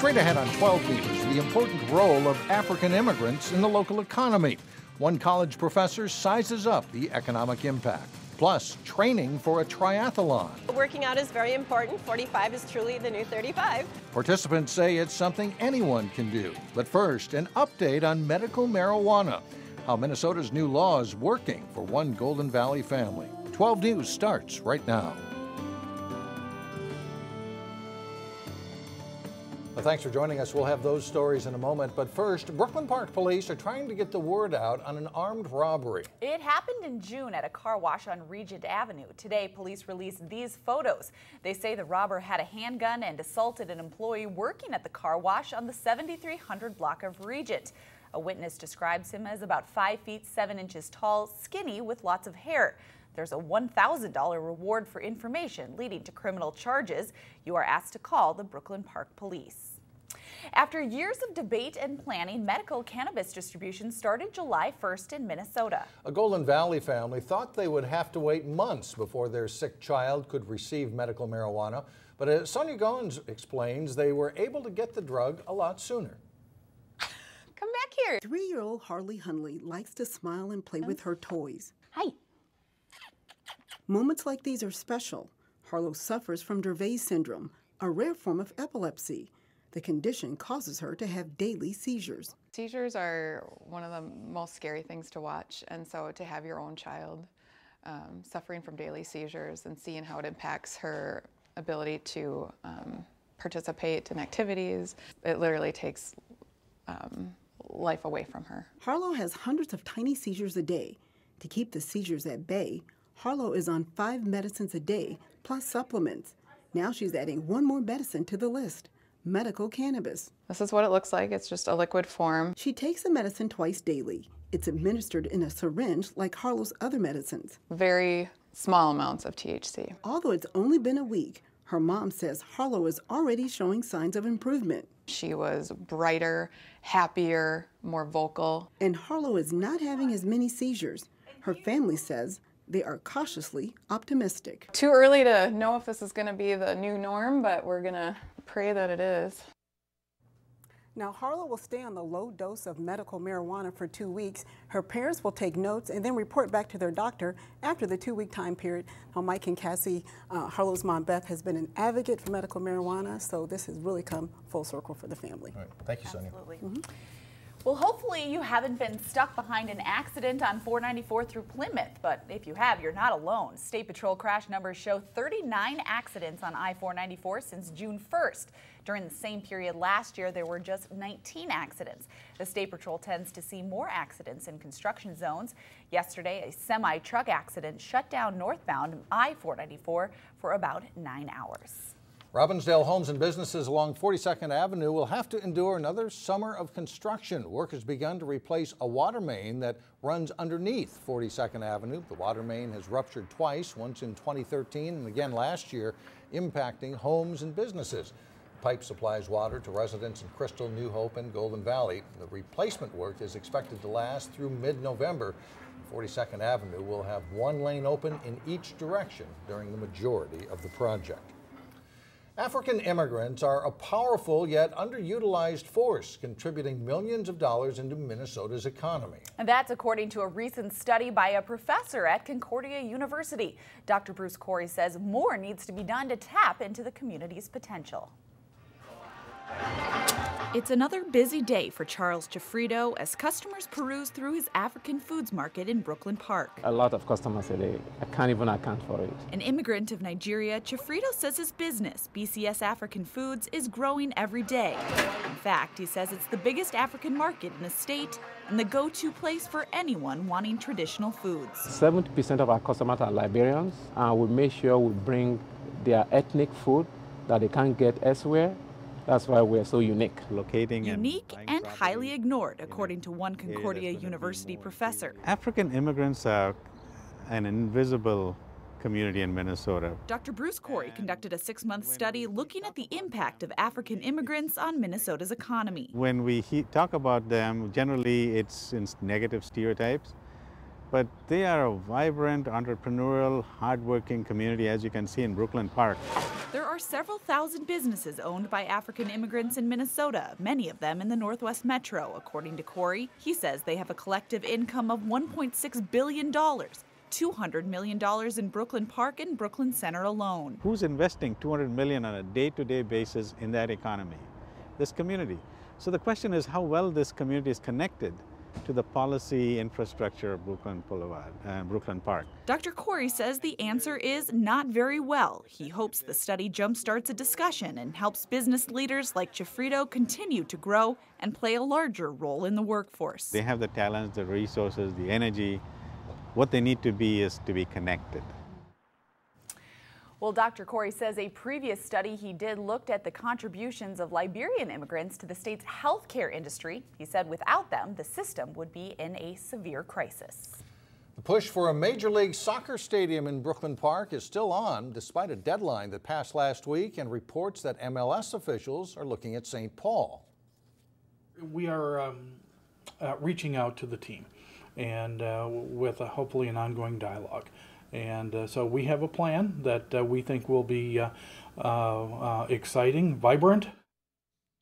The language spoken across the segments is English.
Straight ahead on 12 News, the important role of African immigrants in the local economy. One college professor sizes up the economic impact. Plus, training for a triathlon. Working out is very important. 45 is truly the new 35. Participants say it's something anyone can do. But first, an update on medical marijuana. How Minnesota's new law is working for one Golden Valley family. 12 News starts right now. Well, thanks for joining us. We'll have those stories in a moment. But first, Brooklyn Park Police are trying to get the word out on an armed robbery. It happened in June at a car wash on Regent Avenue. Today, police released these photos. They say the robber had a handgun and assaulted an employee working at the car wash on the 7300 block of Regent. A witness describes him as about 5 feet 7 inches tall, skinny with lots of hair. There's a $1,000 reward for information leading to criminal charges. You are asked to call the Brooklyn Park Police. After years of debate and planning, medical cannabis distribution started July 1st in Minnesota. A Golden Valley family thought they would have to wait months before their sick child could receive medical marijuana. But as Sonia Goins explains, they were able to get the drug a lot sooner. Come back here. 3-year-old Harley Hunley likes to smile and play with her toys. Hi. Moments like these are special. Harlow suffers from Dravet syndrome, a rare form of epilepsy. The condition causes her to have daily seizures. Seizures are one of the most scary things to watch, and so to have your own child suffering from daily seizures and seeing how it impacts her ability to participate in activities, it literally takes life away from her. Harlow has hundreds of tiny seizures a day. To keep the seizures at bay, Harlow is on 5 medicines a day, plus supplements. Now she's adding one more medicine to the list, medical cannabis. This is what it looks like. It's just a liquid form. She takes the medicine twice daily. It's administered in a syringe like Harlow's other medicines. Very small amounts of THC. Although it's only been a week, her mom says Harlow is already showing signs of improvement. She was brighter, happier, more vocal. And Harlow is not having as many seizures. Her family says they are cautiously optimistic. Too early to know if this is going to be the new norm, but we're going to pray that it is. Now, Harlow will stay on the low dose of medical marijuana for 2 weeks. Her parents will take notes and then report back to their doctor after the 2-week time period. Now, Mike and Cassie, Harlow's mom, Beth, has been an advocate for medical marijuana, so this has really come full circle for the family. All right. Thank you, Sonia. Absolutely. Well, hopefully you haven't been stuck behind an accident on 494 through Plymouth, but if you have, you're not alone. State Patrol crash numbers show 39 accidents on I-494 since June 1st. During the same period last year, there were just 19 accidents. The State Patrol tends to see more accidents in construction zones. Yesterday, a semi-truck accident shut down northbound I-494 for about 9 hours. Robbinsdale homes and businesses along 42nd Avenue will have to endure another summer of construction. Work has begun to replace a water main that runs underneath 42nd Avenue. The water main has ruptured twice, once in 2013 and again last year, impacting homes and businesses. The pipe supplies water to residents in Crystal, New Hope, and Golden Valley. The replacement work is expected to last through mid-November. 42nd Avenue will have one lane open in each direction during the majority of the project. African immigrants are a powerful yet underutilized force, contributing millions of dollars into Minnesota's economy. And that's according to a recent study by a professor at Concordia University. Dr. Bruce Corey says more needs to be done to tap into the community's potential. It's another busy day for Charles Chafrito as customers peruse through his African foods market in Brooklyn Park. A lot of customers a day. I can't even account for it. An immigrant of Nigeria, Chafrito says his business, BCS African Foods, is growing every day. In fact, he says it's the biggest African market in the state and the go-to place for anyone wanting traditional foods. 70% of our customers are Liberians, and we make sure we bring their ethnic food that they can't get elsewhere. That's why we're so unique. Unique and highly ignored, according to one Concordia University professor. African immigrants are an invisible community in Minnesota. Dr. Bruce Corey conducted a 6-month study looking at the impact of African immigrants on Minnesota's economy. When we talk about them, generally it's in negative stereotypes. but they are a vibrant, entrepreneurial, hardworking community, as you can see in Brooklyn Park. There are several thousand businesses owned by African immigrants in Minnesota, many of them in the Northwest Metro, according to Corey. He says they have a collective income of $1.6 billion, $200 million in Brooklyn Park and Brooklyn Center alone. Who's investing $200 million on a day-to-day basis in that economy? This community. So the question is how well this community is connected to the policy infrastructure of Brooklyn Boulevard and Brooklyn Park. Dr. Corey says the answer is not very well. He hopes the study jumpstarts a discussion and helps business leaders like Chifrido continue to grow and play a larger role in the workforce. They have the talents, the resources, the energy. What they need to be is to be connected. Well, Dr. Corey says a previous study he did looked at the contributions of Liberian immigrants to the state's healthcare industry. He said without them, the system would be in a severe crisis. The push for a Major League Soccer stadium in Brooklyn Park is still on, despite a deadline that passed last week and reports that MLS officials are looking at St. Paul. We are reaching out to the team and with hopefully an ongoing dialogue. And so we have a plan that we think will be exciting, vibrant.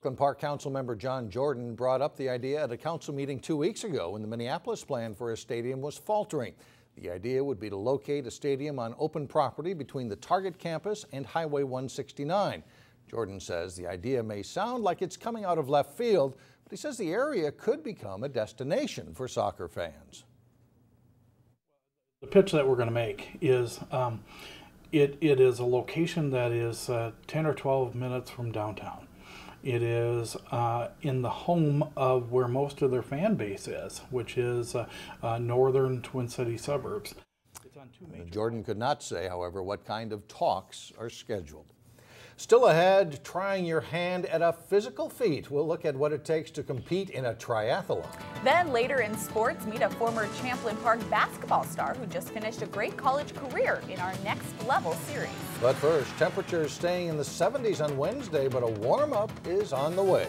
Brooklyn Park Council member John Jordan brought up the idea at a council meeting 2 weeks ago when the Minneapolis plan for a stadium was faltering. The idea would be to locate a stadium on open property between the Target campus and Highway 169. Jordan says the idea may sound like it's coming out of left field, but he says the area could become a destination for soccer fans. The pitch that we're going to make is it is a location that is 10 or 12 minutes from downtown. It is in the home of where most of their fan base is, which is northern Twin City suburbs. It's on two major Jordan could not say, however, what kind of talks are scheduled. Still ahead, trying your hand at a physical feat. We'll look at what it takes to compete in a triathlon. Then later in sports, meet a former Champlain Park basketball star who just finished a great college career in our Next Level series. But first, temperatures staying in the 70s on Wednesday, but a warm-up is on the way.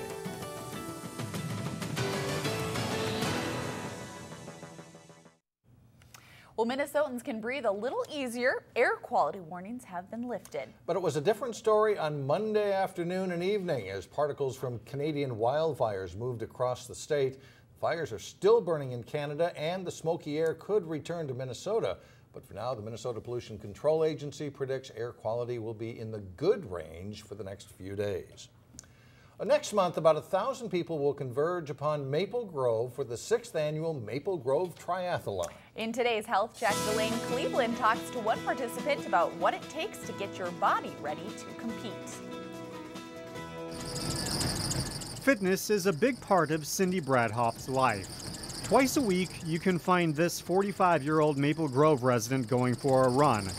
Well, Minnesotans can breathe a little easier. Air quality warnings have been lifted. But it was a different story on Monday afternoon and evening as particles from Canadian wildfires moved across the state. Fires are still burning in Canada and the smoky air could return to Minnesota. But for now, the Minnesota Pollution Control Agency predicts air quality will be in the good range for the next few days. Next month, about 1,000 people will converge upon Maple Grove for the 6th annual Maple Grove Triathlon. In today's Health Check, Elaine Cleveland talks to one participant about what it takes to get your body ready to compete. Fitness is a big part of Cindy Bradhoff's life. Twice a week, you can find this 45-year-old Maple Grove resident going for a run.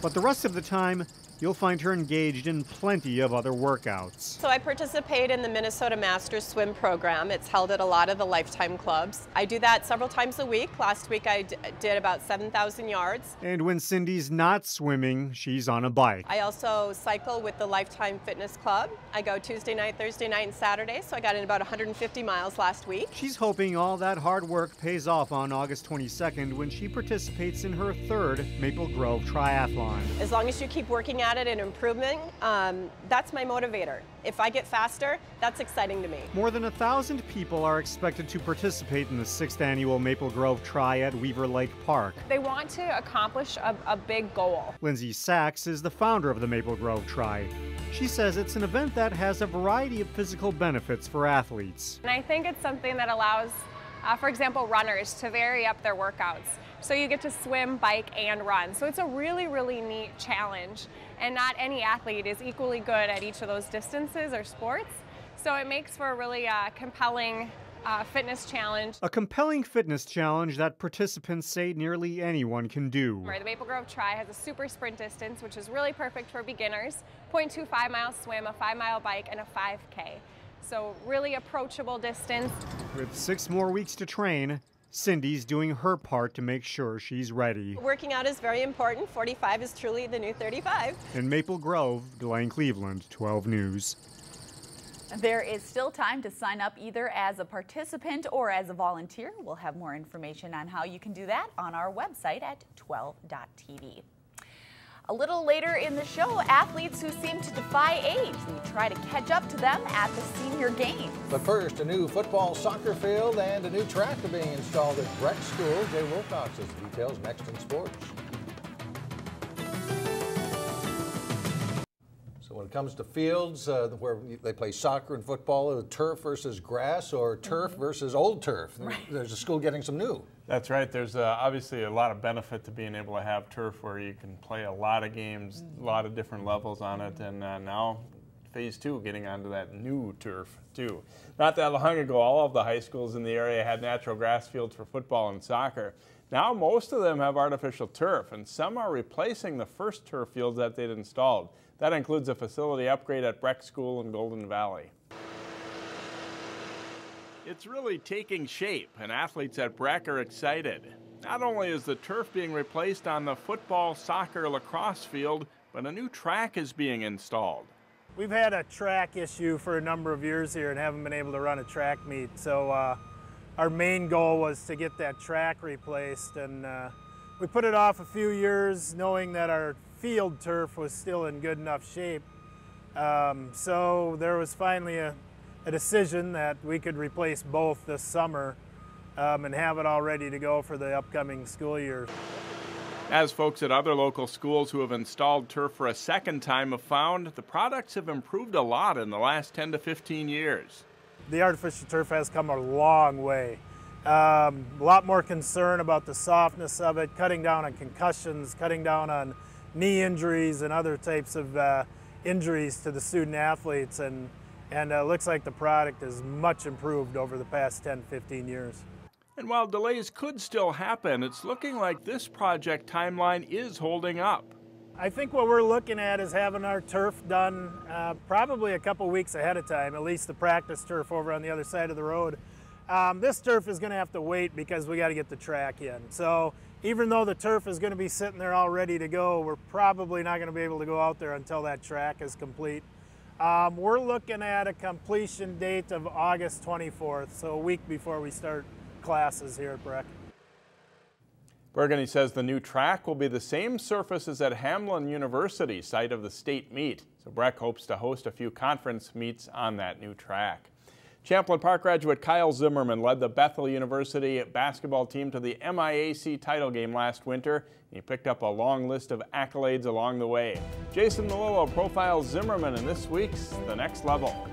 But the rest of the time, you'll find her engaged in plenty of other workouts. So I participate in the Minnesota Masters Swim program. It's held at a lot of the Lifetime clubs. I do that several times a week. Last week I did about 7,000 yards. And when Cindy's not swimming, she's on a bike. I also cycle with the Lifetime Fitness Club. I go Tuesday night, Thursday night, and Saturday, so I got in about 150 miles last week. She's hoping all that hard work pays off on August 22nd when she participates in her 3rd Maple Grove Triathlon. As long as you keep working at it and improving, that's my motivator. If I get faster, that's exciting to me. More than 1,000 people are expected to participate in the 6th annual Maple Grove Tri at Weaver Lake Park. They want to accomplish a big goal. Lindsay Sachs is the founder of the Maple Grove Tri. She says it's an event that has a variety of physical benefits for athletes. And I think it's something that allows, for example, runners to vary up their workouts. So you get to swim, bike, and run. So it's a really, really neat challenge. And not any athlete is equally good at each of those distances or sports. So it makes for a really compelling fitness challenge. A compelling fitness challenge that participants say nearly anyone can do. The Maple Grove Tri has a super sprint distance, which is really perfect for beginners. 0.25 mile swim, a 5-mile bike, and a 5K. So really approachable distance. With 6 more weeks to train, Cindy's doing her part to make sure she's ready. Working out is very important. 45 is truly the new 35. In Maple Grove, Elaine Cleveland, 12 News. There is still time to sign up either as a participant or as a volunteer. We'll have more information on how you can do that on our website at 12.tv. A little later in the show, athletes who seem to defy age. We try to catch up to them at the senior games. But first, a new football soccer field and a new track are being installed at Breck School. Jay Wilcox has the details next in sports. So when it comes to fields where they play soccer and football, turf versus grass or turf versus old turf, there's a school getting some new. That's right. There's obviously a lot of benefit to being able to have turf where you can play a lot of games, a lot of different levels on it, and now phase 2 getting onto that new turf too. Not that long ago, all of the high schools in the area had natural grass fields for football and soccer. Now most of them have artificial turf, and some are replacing the first turf fields that they'd installed. That includes a facility upgrade at Breck School in Golden Valley. It's really taking shape, and athletes at Breck are excited. Not only is the turf being replaced on the football, soccer, lacrosse field, but a new track is being installed. We've had a track issue for a number of years here and haven't been able to run a track meet. So our main goal was to get that track replaced, and we put it off a few years knowing that our field turf was still in good enough shape. So there was finally a decision that we could replace both this summer and have it all ready to go for the upcoming school year. As folks at other local schools who have installed turf for a second time have found, the products have improved a lot in the last 10 to 15 years. The artificial turf has come a long way. A lot more concern about the softness of it, cutting down on concussions, cutting down on knee injuries and other types of injuries to the student athletes, and it looks like the product is much improved over the past 10-15 years. And while delays could still happen, it's looking like this project timeline is holding up. I think what we're looking at is having our turf done probably a couple weeks ahead of time, at least the practice turf over on the other side of the road. This turf is going to have to wait because we got to get the track in. So even though the turf is going to be sitting there all ready to go, we're probably not going to be able to go out there until that track is complete. We're looking at a completion date of August 24th, so a week before we start classes here at Breck. Burgundy says the new track will be the same surface as at Hamline University, site of the state meet. So Breck hopes to host a few conference meets on that new track. Champlain Park graduate Kyle Zimmerman led the Bethel University basketball team to the MIAC title game last winter. He picked up a long list of accolades along the way. Jason Melillo profiles Zimmerman in this week's The Next Level.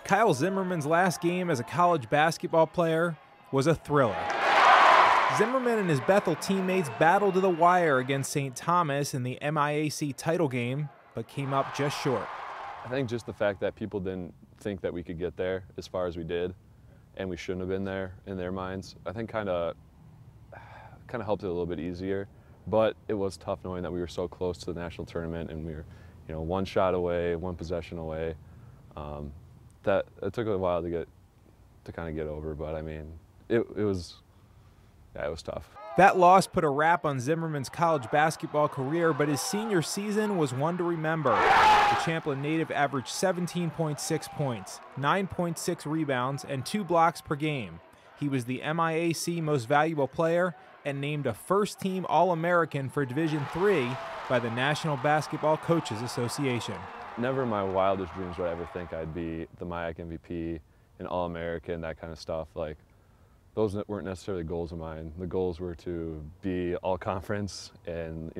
Kyle Zimmerman's last game as a college basketball player was a thriller. Zimmerman and his Bethel teammates battled to the wire against St. Thomas in the MIAC title game, but came up just short. I think just the fact that people didn't think that we could get there as far as we did, and we shouldn't have been there in their minds, I think kind of helped it a little bit easier. But it was tough knowing that we were so close to the national tournament, and we were, one shot away, one possession away. That it took a while to kind of get over, but I mean, it was tough. That loss put a wrap on Zimmerman's college basketball career, but his senior season was one to remember. The Champlain native averaged 17.6 points, 9.6 rebounds, and 2 blocks per game. He was the MIAC Most Valuable Player and named a first-team All-American for Division III by the National Basketball Coaches Association. Never in my wildest dreams would I ever think I'd be the MIAC MVP, an All-American, that kind of stuff. Like, those weren't necessarily goals of mine. The goals were to be all-conference and,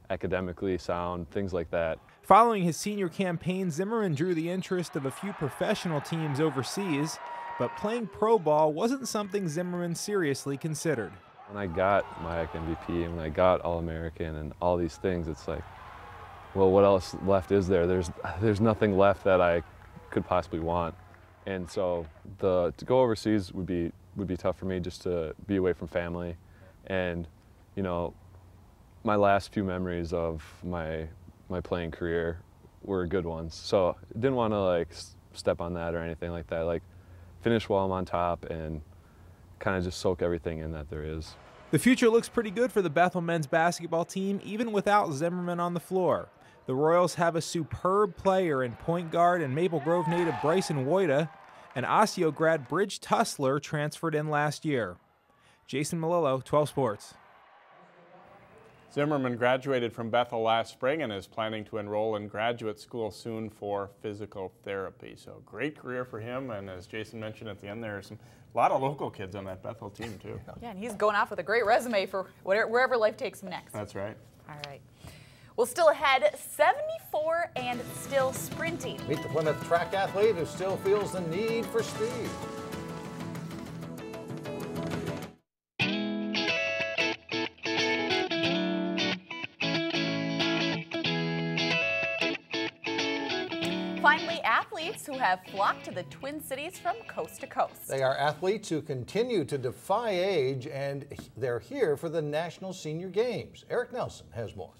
academically sound, things like that. Following his senior campaign, Zimmerman drew the interest of a few professional teams overseas, but playing pro ball wasn't something Zimmerman seriously considered. When I got MIAC MVP and when I got All-American and all these things, it's like, well, what else left is there? There's nothing left that I could possibly want. And so to go overseas would be tough for me, just to be away from family. And, my last few memories of my playing career were good ones. So I didn't want to step on that or anything like that. Finish while I'm on top and kind of just soak everything in that there is. The future looks pretty good for the Bethel men's basketball team, even without Zimmerman on the floor. The Royals have a superb player in point guard and Maple Grove native Bryson Woida, and Osseo grad Bridge Tussler transferred in last year. Jason Malillo, 12 Sports. Zimmerman graduated from Bethel last spring and is planning to enroll in graduate school soon for physical therapy. So great career for him, and as Jason mentioned at the end, there's a lot of local kids on that Bethel team too. Yeah, and he's going off with a great resume for wherever life takes him next. That's right. All right. Well, still ahead, 74 and still sprinting. Meet the Plymouth track athlete who still feels the need for speed. Finally, athletes who have flocked to the Twin Cities from coast to coast. They are athletes who continue to defy age, and they're here for the National Senior Games. Eric Nelson has more.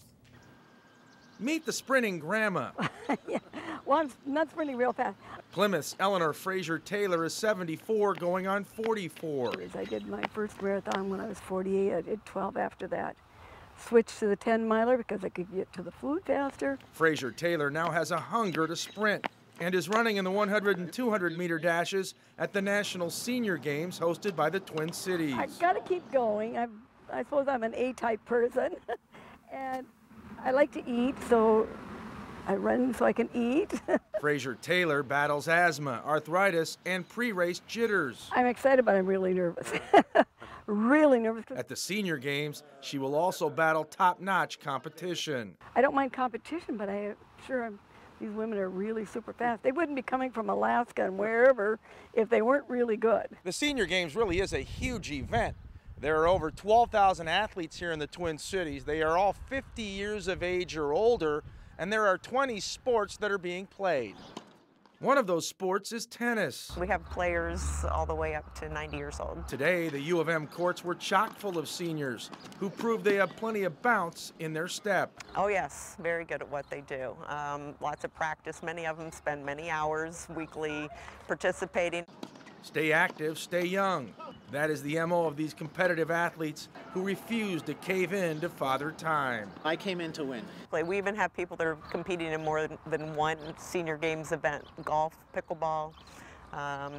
Meet the sprinting grandma. Yeah. Well, I'm not sprinting real fast. Plymouth's Eleanor Fraser Taylor is 74, going on 44. I did my first marathon when I was 48. I did 12 after that. Switched to the 10-miler because I could get to the food faster. Fraser Taylor now has a hunger to sprint and is running in the 100 and 200-meter dashes at the National Senior Games hosted by the Twin Cities. I got to keep going. I suppose I'm an A-type person, and I like to eat, so I run so I can eat. Fraser Taylor battles asthma, arthritis, and pre-race jitters. I'm excited, but I'm really nervous. Really nervous. At the Senior Games, she will also battle top-notch competition. I don't mind competition, but I'm sure these women are really super fast. They wouldn't be coming from Alaska and wherever if they weren't really good. The Senior Games really is a huge event. There are over 12,000 athletes here in the Twin Cities. They are all 50 years of age or older, and there are 20 sports that are being played. One of those sports is tennis. We have players all the way up to 90 years old. Today, the U of M courts were chock full of seniors who proved they have plenty of bounce in their step. Oh yes, very good at what they do. Lots of practice. Many of them spend many hours weekly participating. Stay active, stay young. That is the MO of these competitive athletes who refuse to cave in to Father Time. I came in to win. We even have people that are competing in more than one Senior Games event. Golf, pickleball.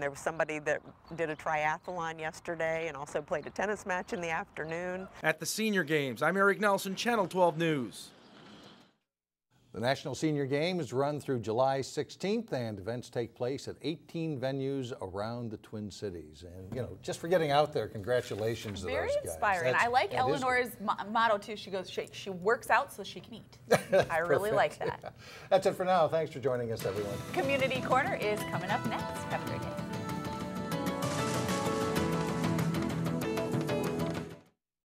There was somebody that did a triathlon yesterday and also played a tennis match in the afternoon. At the Senior Games, I'm Eric Nelson, Channel 12 News. The National Senior Games run through July 16th, and events take place at 18 venues around the Twin Cities. And, you know, just for getting out there, congratulations to those guys. Very inspiring. I like Eleanor's motto, too. She goes, she works out so she can eat. I really like that. Yeah. That's it for now. Thanks for joining us, everyone. Community Corner is coming up next. Have a great day.